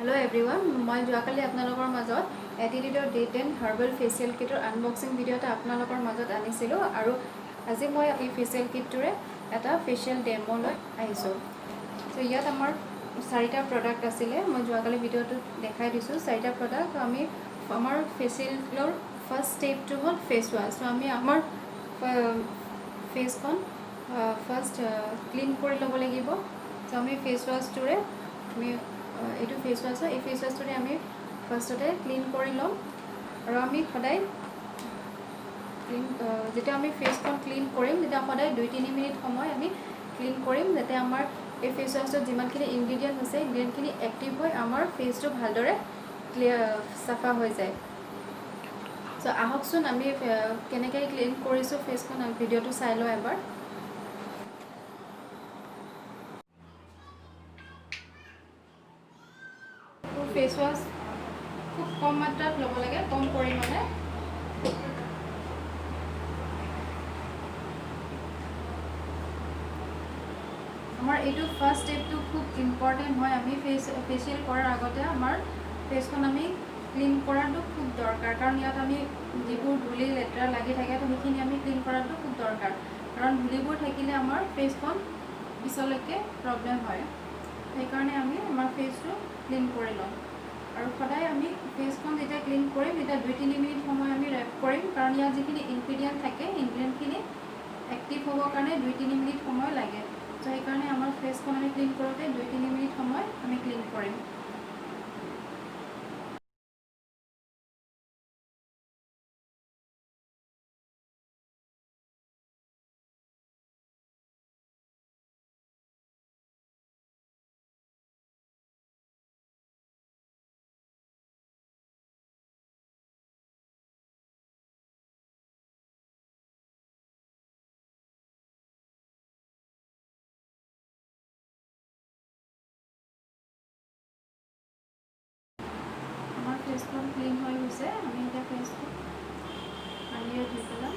Hello everyone, মই যোৱাকালি আপোনালোকৰ মাজত এটিটিউডৰ ডে10 হাৰ্বেল ফেচিয়েল কিটৰ আনবক্সিং ভিডিঅ' এটা আপোনালোকৰ মাজত আনিছিলোঁ আৰু আজি মই এই ফেচিয়েল কিটটোৰে এটা ফেচিয়েল ডেমো লৈ আহিছোঁ। চ' ইয়াত আমাৰ 4টা প্ৰডাক্ট আছিলে, মই যোৱাকালি ভিডিঅ'টোত দেখাই দিছোঁ 4টা প্ৰডাক্ট। আমাৰ ফেচিয়েলৰ ফাৰ্ষ্ট ষ্টেপটো হ'ল ফেচ ৱাছ। চ' আমি আমাৰ ফেচখন ফাৰ্ষ্ট ক্লিন কৰি ল'ব লাগিব। চ' আমি ফেচ ৱাছটোৰে এইটো ফেচ ৱাছ হয়, এই ফেচ ৱাছটোৰে আমি ফাৰ্ষ্টতে ক্লিন কৰি ল'ম আৰু আমি সদায় যেতিয়া আমি ফেচখন ক্লিন কৰিম তেতিয়া সদায় 2-3 মিনিট সময় আমি ক্লিন কৰিম, যাতে আমাৰ এই ফেচ ৱাছটোত যিমানখিনি ইনগ্ৰিডিয়েণ্ট আছে ইনগ্ৰিডিয়েণ্টখিনি এক্টিভ হৈ আমাৰ ফেচটো ভালদৰে চাফা হৈ যায়। চ' আহকচোন আমি কেনেকৈ ক্লিন কৰিছোঁ ফেচখন ভিডিঅ'টো চাই লওঁ এবাৰ। ফেচ ৱাছ খুব কম মাত্ৰাত ল'ব লাগে, কম পৰিমাণে। আমাৰ এইটো ফাৰ্ষ্ট ষ্টেপটো খুব ইম্পৰ্টেণ্ট হয়। আমি ফেচিয়েল কৰাৰ আগতে আমাৰ ফেচখন আমি ক্লিন কৰাটো খুব দৰকাৰ, কাৰণ ইয়াত আমি যিবোৰ ধূলি লেতেৰা লাগি থাকে সেইখিনি আমি ক্লিন কৰাটো খুব দৰকাৰ, কাৰণ ধূলিবোৰ থাকিলে আমাৰ ফেচখন পিছলৈকে প্ৰব্লেম হয়। সেইকাৰণে আমি আমাৰ ফেচটো ক্লিন কৰি ল'ম আৰু সদায় আমি ফেচখন যেতিয়া ক্লিন কৰিম তেতিয়া 2-3 মিনিট সময় আমি ৰেপ কৰিম, কাৰণ ইয়াত যিখিনি ইনগ্ৰিডিয়েণ্ট থাকে ইনগ্ৰিডিয়েণ্টখিনি এক্টিভ হ'বৰ কাৰণে 2-3 মিনিট সময় লাগে। চ' সেইকাৰণে আমাৰ ফেচখন আমি ক্লিন কৰোঁতে 2-3 মিনিট সময় আমি ক্লিন কৰিম। আমাৰ ফেচখন ক্লিন হৈ গৈছে, আমি এতিয়া ফেচখন পানীৰে ধুই পেলাম।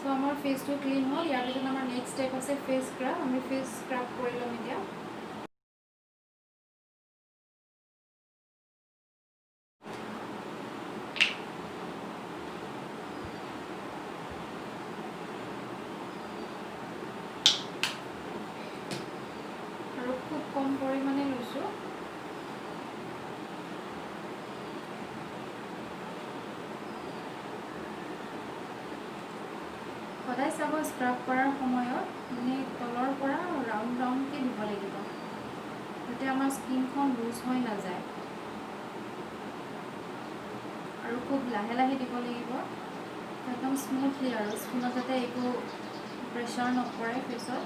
চ' আমাৰ ফেচটো ক্লিন হ'ল। ইয়াৰ পিছত আমাৰ নেক্সট ষ্টেপ আছে ফেচ স্ক্ৰাব। আমি ফেচ স্ক্ৰাব কৰি ল'ম এতিয়া। আৰু খুব কম পৰিমাণে লৈছোঁ। সদায় চাব স্ক্ৰাব কৰাৰ সময়ত মানে তলৰ পৰা ৰাউণ্ডকৈ দিব লাগিব, যাতে আমাৰ স্কিনখন লুজ হৈ নাযায়, আৰু খুব লাহে লাহে দিব লাগিব, একদম স্মুথলি, আৰু স্কিনত যাতে একো প্ৰেছাৰ নপৰে ফেচত।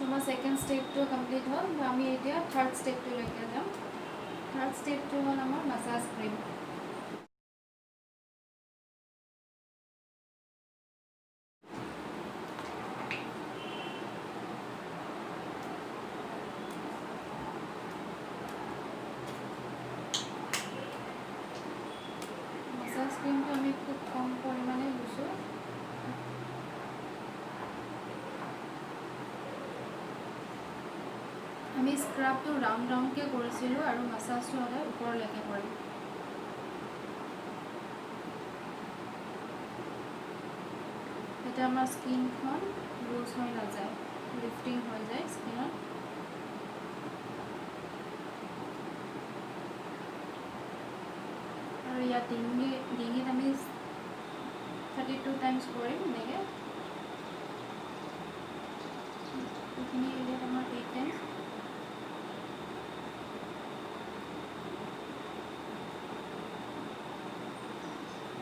আমাৰ ছেকেণ্ড ষ্টেপটো কমপ্লিট হ'ল, আমি এতিয়া থাৰ্ড ষ্টেপটোলৈকে যাম। থাৰ্ড ষ্টেপটো হ'ল আমাৰ মাছাজ ক্ৰীম। মাছাজ ক্ৰীমটো আমি খুব কম পৰিমাণে লৈছোঁ। আমি স্ক্ৰাবটো ৰাউণ্ড ৰাউণ্ডকৈ কৰিছিলোঁ আৰু মাছাজটো সদায় ওপৰলৈকে কৰিম। এতিয়া আমাৰ স্কিনখন লুজ হৈ নাযায়, লিফটিং হৈ যায় স্কিনত। আৰু ইয়াত ডিঙিত আমি 32 টাইমছ কৰিম এনেকৈ। এইখিনি এৰিয়াত আমাৰ 8 টাইমছ।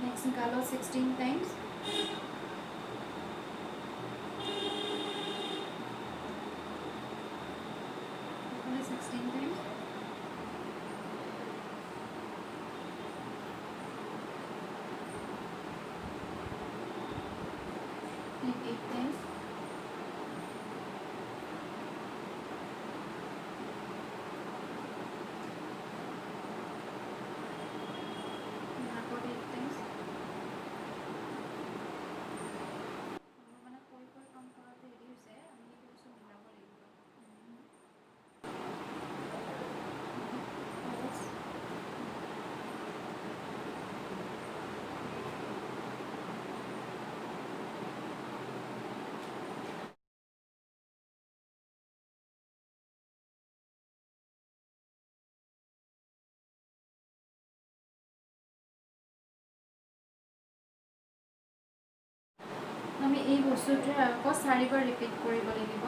নেক্সট গালত 16 times. 16 times. Like 8 times. About 8 times. মানে কৈ কাম কৰাটো হেৰি হৈছে, আমি এইটো বস্তু মিলাব লাগিব। আমি এই বস্তুটোৱে আকৌ 4 বাৰ ৰিপিট কৰিব লাগিব।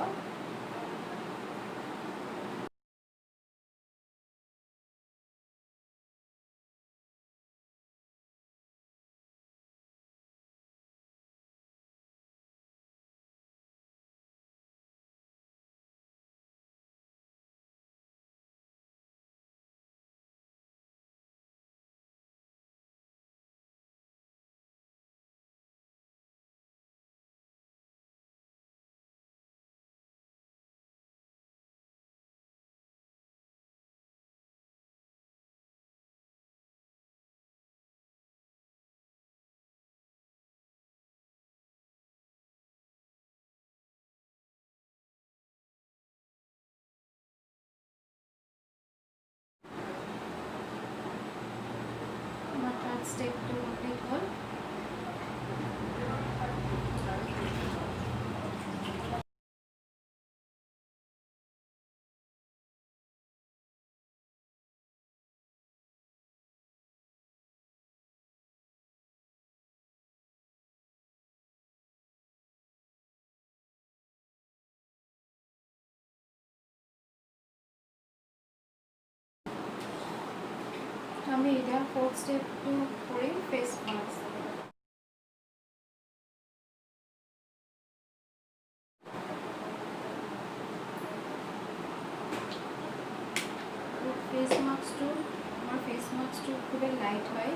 আমাৰ থাৰ্ড ষ্টেপটো কমপ্লিট হ'ল। আমি এতিয়া ফ'ৰ্থ ষ্টেপটো কৰিম ফেচ মাস্ক। আমাৰ ফেচ মাস্কটো খুবেই লাইট হয়।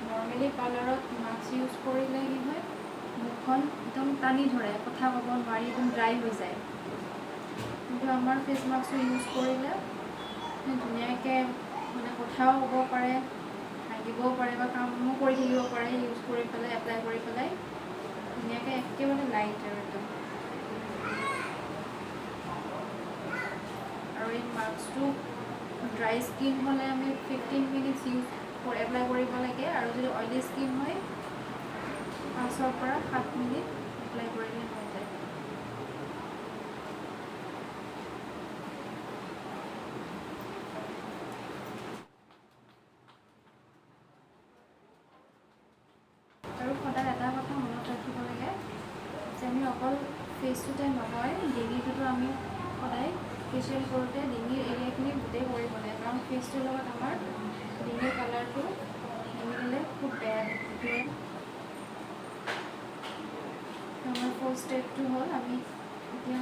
নৰ্মেলি পাৰ্লাৰত মাস্ক ইউজ কৰিলে কি হয়, মুখখন একদম টানি ধৰে, কথা ক'ব নোৱাৰি, একদম ড্ৰাই হৈ যায়। কিন্তু আমাৰ ফেচ মাস্কটো ইউজ কৰিলে ধুনীয়াকৈ মানে কথাও ক'ব পাৰে, হাগিবও পাৰে বা কামো কৰি থাকিব পাৰে, ইউজ কৰি পেলাই, এপ্লাই কৰি পেলাই ধুনীয়াকৈ একেবাৰে লাইট আৰু একদম। আৰু এই মাস্কটো ড্ৰাই স্কিন হ'লে আমি 15 মিনিটছ এপ্লাই কৰিব লাগে, আৰু যদি অইলি স্কিন হয় 5 পৰা 7 মিনিট এপ্লাই কৰিলে হৈ যায়। আৰু সদায় এটা কথা মনত ৰাখিব লাগে যে আমি অকল ফেচটোতে নহয়, ডিঙিটোতো আমি সদায় ফেচিয়েল কৰোঁতে ডিঙিৰ এৰিয়াখিনি গোটেই কৰিব লাগে, কাৰণ ফেচটোৰ লগত আমাৰ ডিঙিৰ কালাৰটো নিমিলিলে খুব বেয়া দেখে। আমাৰ ফ'ৰ্থ ষ্টেপটো হ'ল আমি এতিয়া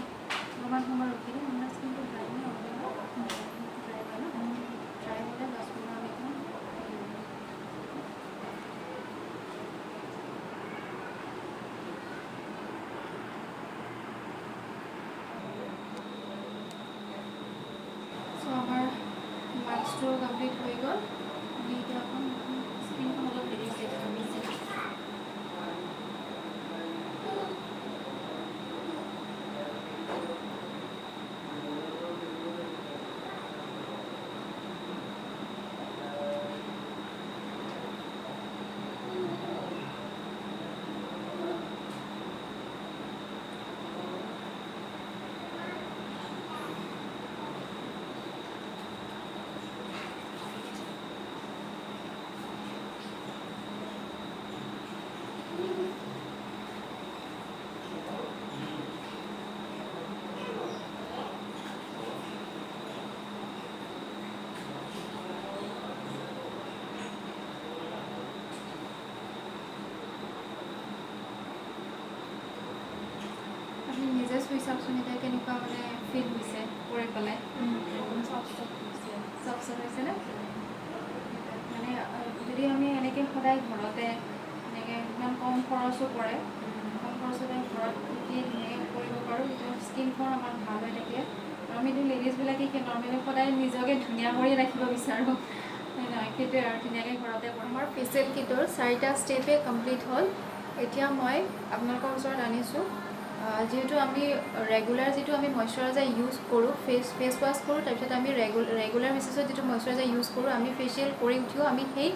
অকণমান সময় ৰখি দিম আমাৰ স্কিনটো ড্ৰাই নে অলপ ড্ৰাই হয় ন ড্ৰাই হ'লে 10-15 মিনিটমান চ' আমাৰ মাস্কটো কমপ্লিট হৈ গ'ল আমি এতিয়া অকণ স্কিনখন অলপ ৰিলিজ দিম আপুনি নিজে চুই চাওকচোন এতিয়া কেনেকুৱা মানে ফিল হৈছে কৰি পেলাই চফ হৈছেনে মানে যদি আমি এনেকৈ সদায় ঘৰতে এনেকৈ ইমান কম খৰচো পৰে কম খৰচতে ঘৰত কি ধুনীয়াকৈ কৰিব পাৰোঁ তেতিয়া স্কিনখন আমাৰ ভাল হৈ থাকে আৰু আমিতো লেডিজবিলাকে কি নৰ্মেলি সদায় নিজকে ধুনীয়া কৰি ৰাখিব বিচাৰোঁ নহয় সেইটোৱে আৰু ধুনীয়াকৈ ঘৰতে আমাৰ ফেচিয়েল কিটৰ 4টা ষ্টেপে কমপ্লিট হ'ল এতিয়া মই আপোনালোকৰ ওচৰত আনিছোঁ যিহেতু আমি ৰেগুলাৰ যিটো আমি মইশ্চাৰাইজাৰ ইউজ কৰোঁ ফেচ ৱাছ কৰোঁ তাৰপিছত আমি ৰেগুলাৰ বেচিছত যিটো মইশ্চাৰাইজাৰ ইউজ কৰোঁ আমি ফেচিয়েল কৰি উঠিও আমি সেই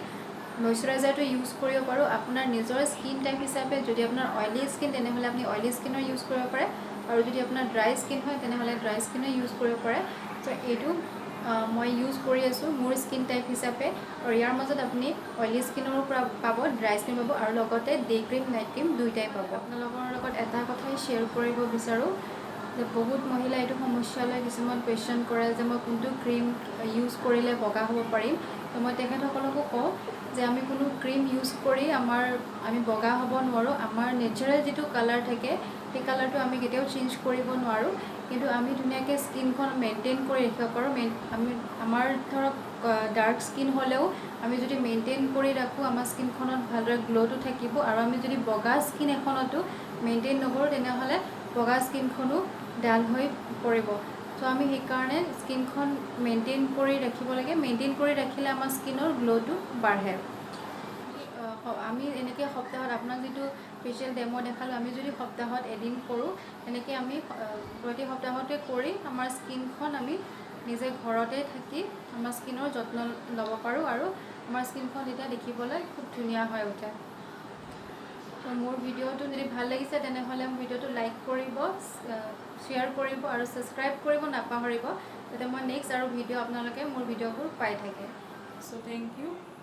মইশ্চাৰাইজাৰটো ইউজ কৰিব পাৰোঁ আপোনাৰ নিজৰ স্কিন টাইপ হিচাপে যদি আপোনাৰ অইলি স্কিন তেনেহ'লে আপুনি অইলি স্কিনৰ ইউজ কৰিব পাৰে আৰু যদি আপোনাৰ ড্ৰাই স্কিন হয় তেনেহ'লে ড্ৰাই স্কিনৰ ইউজ কৰিব পাৰে চ' এইটো মই ইউজ কৰি আছোঁ মোৰ স্কিন টাইপ হিচাপে আৰু ইয়াৰ মাজত আপুনি অইলি স্কিনৰো পাব ড্ৰাই স্কিন পাব আৰু লগতে ডে ক্ৰীম নাইট ক্ৰীম দুইটাই পাব আপোনালোকৰ লগত এটা কথাই শ্বেয়াৰ কৰিব বিচাৰোঁ যে বহুত মহিলাই এইটো সমস্যালৈ কিছুমান কুৱেশ্যন কৰে যে মই কোনটো ক্ৰীম ইউজ কৰিলে বগা হ'ব পাৰিম তো মই তেখেতসকলকো কওঁ যে আমি কোনো ক্ৰীম ইউজ কৰি আমি বগা হ'ব নোৱাৰোঁ আমাৰ নেচাৰেল যিটো কালাৰ থাকে সেই কালাৰটো আমি কেতিয়াও চেঞ্জ কৰিব নোৱাৰোঁ কিন্তু আমি ধুনীয়াকৈ স্কিনখন মেইনটেইন কৰি ৰাখিব পাৰোঁ আমাৰ ধৰক ডাৰ্ক স্কিন হ'লেও আমি যদি মেইনটেইন কৰি ৰাখোঁ আমাৰ স্কিনখনত ভালদৰে গ্ল'টো থাকিব আৰু আমি যদি বগা স্কিন এখনতো মেইনটেইন নকৰোঁ তেনেহ'লে বগা স্কিনখনো ডাল হৈ পৰিব চ' আমি সেইকাৰণে স্কিনখন মেইনটেইন কৰি ৰাখিব লাগে মেইনটেইন কৰি ৰাখিলে আমাৰ স্কিনৰ গ্ল'টো বাঢ়ে আমি এনেকৈ সপ্তাহত আপোনাক যিটো ফেচিয়েল ডেমো দেখালোঁ আমি যদি সপ্তাহত এদিন কৰোঁ তেনেকৈ আমি প্ৰতি সপ্তাহতে কৰি আমাৰ স্কিনখন আমি নিজে ঘৰতে থাকি আমাৰ স্কিনৰ যত্ন ল'ব পাৰোঁ আৰু আমাৰ স্কিনখন তেতিয়া দেখিবলৈ খুব ধুনীয়া হৈ উঠে তো মোৰ ভিডিঅ'টো যদি ভাল লাগিছে তেনেহ'লে ভিডিঅ'টো লাইক কৰিব শ্বেয়াৰ কৰিব আৰু ছাবস্ক্ৰাইব কৰিব নাপাহৰিব যাতে মই নেক্সট আৰু ভিডিঅ' আপোনালোকে মোৰ ভিডিঅ'বোৰ পাই থাকে So thank you.